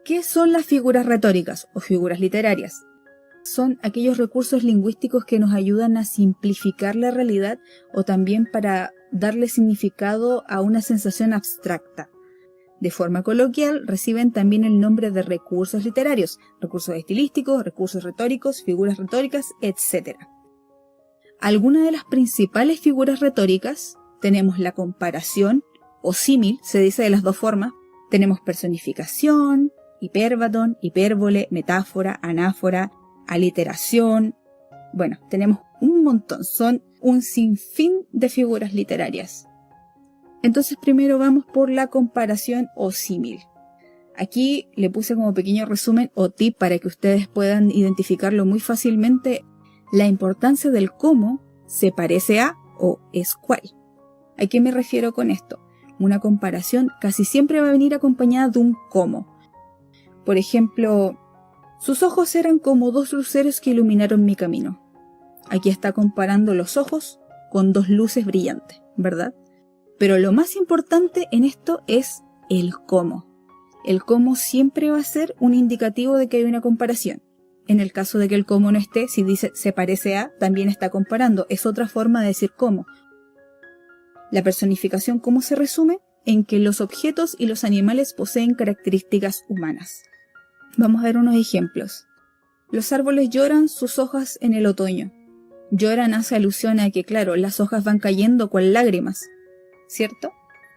¿Qué son las figuras retóricas o figuras literarias? Son aquellos recursos lingüísticos que nos ayudan a simplificar la realidad o también para darle significado a una sensación abstracta. De forma coloquial, reciben también el nombre de recursos literarios, recursos estilísticos, recursos retóricos, figuras retóricas, etc. Algunas de las principales figuras retóricas tenemos la comparación o símil, se dice de las dos formas. Tenemos personificación, hipérbaton, hipérbole, metáfora, anáfora, aliteración. Bueno, tenemos un montón, son un sinfín de figuras literarias. Entonces primero vamos por la comparación o símil. Aquí le puse como pequeño resumen o tip para que ustedes puedan identificarlo muy fácilmente, la importancia del cómo se parece a o es cual. ¿A qué me refiero con esto? Una comparación casi siempre va a venir acompañada de un cómo. Por ejemplo, sus ojos eran como dos luceros que iluminaron mi camino. Aquí está comparando los ojos con dos luces brillantes, ¿verdad? Pero lo más importante en esto es el cómo. El cómo siempre va a ser un indicativo de que hay una comparación. En el caso de que el cómo no esté, si dice se parece a, también está comparando. Es otra forma de decir cómo. La personificación, ¿cómo se resume? En que los objetos y los animales poseen características humanas. Vamos a ver unos ejemplos. Los árboles lloran sus hojas en el otoño. Lloran hace alusión a que, claro, las hojas van cayendo cual lágrimas, ¿cierto?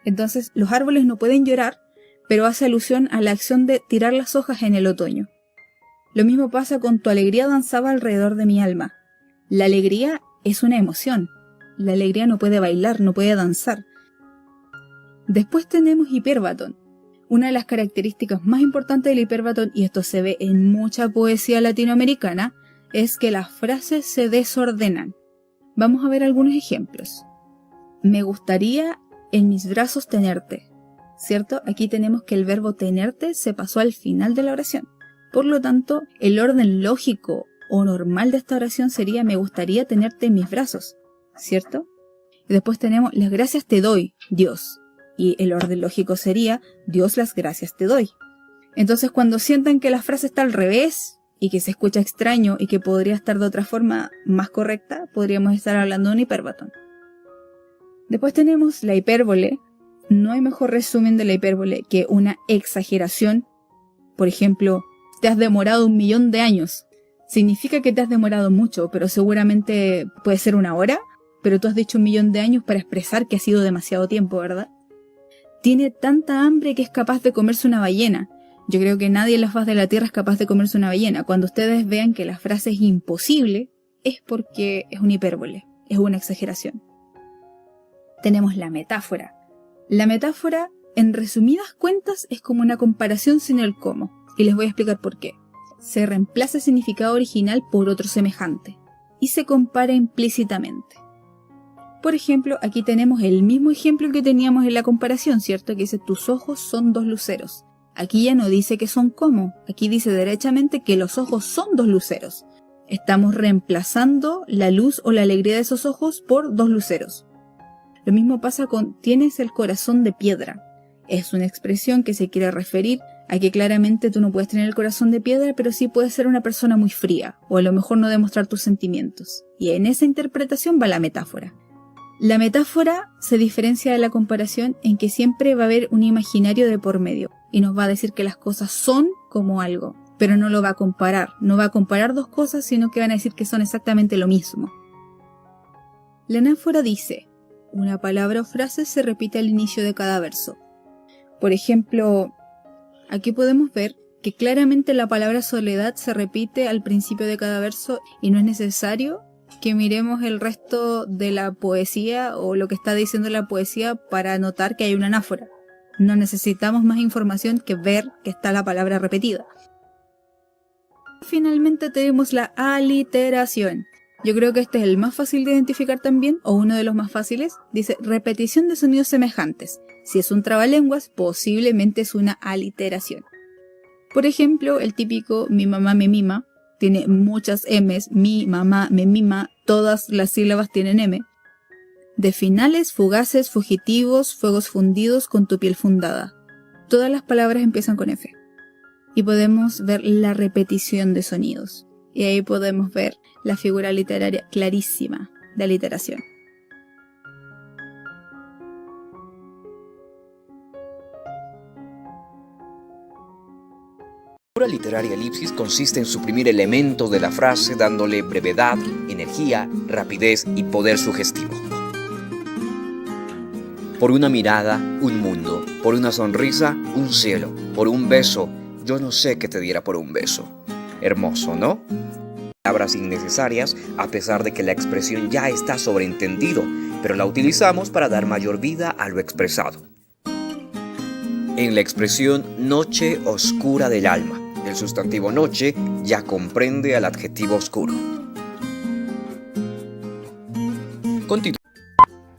Entonces, los árboles no pueden llorar, pero hace alusión a la acción de tirar las hojas en el otoño. Lo mismo pasa con tu alegría danzaba alrededor de mi alma. La alegría es una emoción. La alegría no puede bailar, no puede danzar. Después tenemos hipérbaton. Una de las características más importantes del hipérbaton, y esto se ve en mucha poesía latinoamericana, es que las frases se desordenan. Vamos a ver algunos ejemplos. Me gustaría en mis brazos tenerte, ¿cierto? Aquí tenemos que el verbo tenerte se pasó al final de la oración. Por lo tanto, el orden lógico o normal de esta oración sería me gustaría tenerte en mis brazos, ¿cierto? Y después tenemos las gracias te doy, Dios. Y el orden lógico sería Dios las gracias te doy. Entonces cuando sientan que la frase está al revés y que se escucha extraño y que podría estar de otra forma más correcta, podríamos estar hablando de un hipérbaton. Después tenemos la hipérbole. No hay mejor resumen de la hipérbole que una exageración. Por ejemplo, te has demorado 1.000.000 de años. Significa que te has demorado mucho, pero seguramente puede ser una hora, pero tú has dicho 1.000.000 de años para expresar que ha sido demasiado tiempo, ¿verdad? Tiene tanta hambre que es capaz de comerse una ballena. Yo creo que nadie en la faz de la Tierra es capaz de comerse una ballena. Cuando ustedes vean que la frase es imposible, es porque es una hipérbole, es una exageración. Tenemos la metáfora. La metáfora, en resumidas cuentas, es como una comparación sin el cómo. Y les voy a explicar por qué. Se reemplaza el significado original por otro semejante. Y se compara implícitamente. Por ejemplo, aquí tenemos el mismo ejemplo que teníamos en la comparación, ¿cierto? Que dice, tus ojos son dos luceros. Aquí ya no dice que son como. Aquí dice derechamente que los ojos son dos luceros. Estamos reemplazando la luz o la alegría de esos ojos por dos luceros. Lo mismo pasa con tienes el corazón de piedra. Es una expresión que se quiere referir a que claramente tú no puedes tener el corazón de piedra, pero sí puedes ser una persona muy fría, o a lo mejor no demostrar tus sentimientos. Y en esa interpretación va la metáfora. La metáfora se diferencia de la comparación en que siempre va a haber un imaginario de por medio, y nos va a decir que las cosas son como algo, pero no lo va a comparar. No va a comparar dos cosas, sino que van a decir que son exactamente lo mismo. La anáfora dice, una palabra o frase se repite al inicio de cada verso. Por ejemplo, aquí podemos ver que claramente la palabra soledad se repite al principio de cada verso y no es necesario que miremos el resto de la poesía o lo que está diciendo la poesía para notar que hay una anáfora. No necesitamos más información que ver que está la palabra repetida. Finalmente tenemos la aliteración. Yo creo que este es el más fácil de identificar también, o uno de los más fáciles. Dice repetición de sonidos semejantes. Si es un trabalenguas, posiblemente es una aliteración. Por ejemplo, el típico mi mamá me mima. Tiene muchas M's, mi mamá me mima, todas las sílabas tienen M. De finales, fugaces, fugitivos, fuegos fundidos con tu piel fundada. Todas las palabras empiezan con F. y podemos ver la repetición de sonidos. Y ahí podemos ver la figura literaria clarísima de aliteración. La figura literaria elipsis consiste en suprimir elementos de la frase dándole brevedad, energía, rapidez y poder sugestivo. Por una mirada, un mundo. Por una sonrisa, un cielo. Por un beso, yo no sé qué te diera por un beso. Hermoso, ¿no? Palabras innecesarias, a pesar de que la expresión ya está sobreentendido, pero la utilizamos para dar mayor vida a lo expresado. En la expresión noche oscura del alma, el sustantivo noche ya comprende al adjetivo oscuro. Continúa.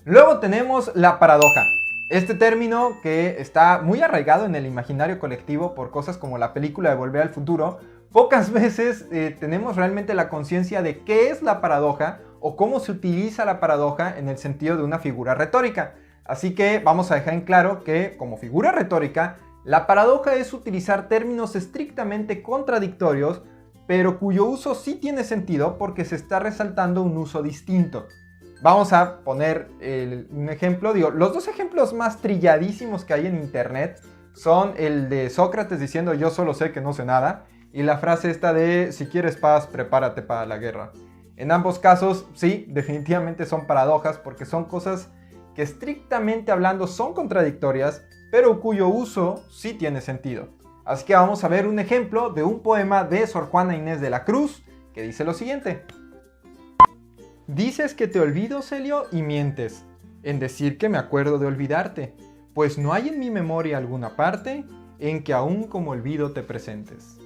Luego tenemos la paradoja. Este término que está muy arraigado en el imaginario colectivo por cosas como la película de Volver al Futuro, pocas veces tenemos realmente la conciencia de qué es la paradoja o cómo se utiliza la paradoja en el sentido de una figura retórica. Así que vamos a dejar en claro que, como figura retórica, la paradoja es utilizar términos estrictamente contradictorios, pero cuyo uso sí tiene sentido porque se está resaltando un uso distinto. Vamos a poner un ejemplo. Los dos ejemplos más trilladísimos que hay en internet son el de Sócrates diciendo yo solo sé que no sé nada, y la frase esta de si quieres paz, prepárate para la guerra. En ambos casos, sí, definitivamente son paradojas porque son cosas que estrictamente hablando son contradictorias, pero cuyo uso sí tiene sentido. Así que vamos a ver un ejemplo de un poema de Sor Juana Inés de la Cruz que dice lo siguiente. Dices que te olvido, Celio, y mientes en decir que me acuerdo de olvidarte, pues no hay en mi memoria alguna parte en que aún como olvido te presentes.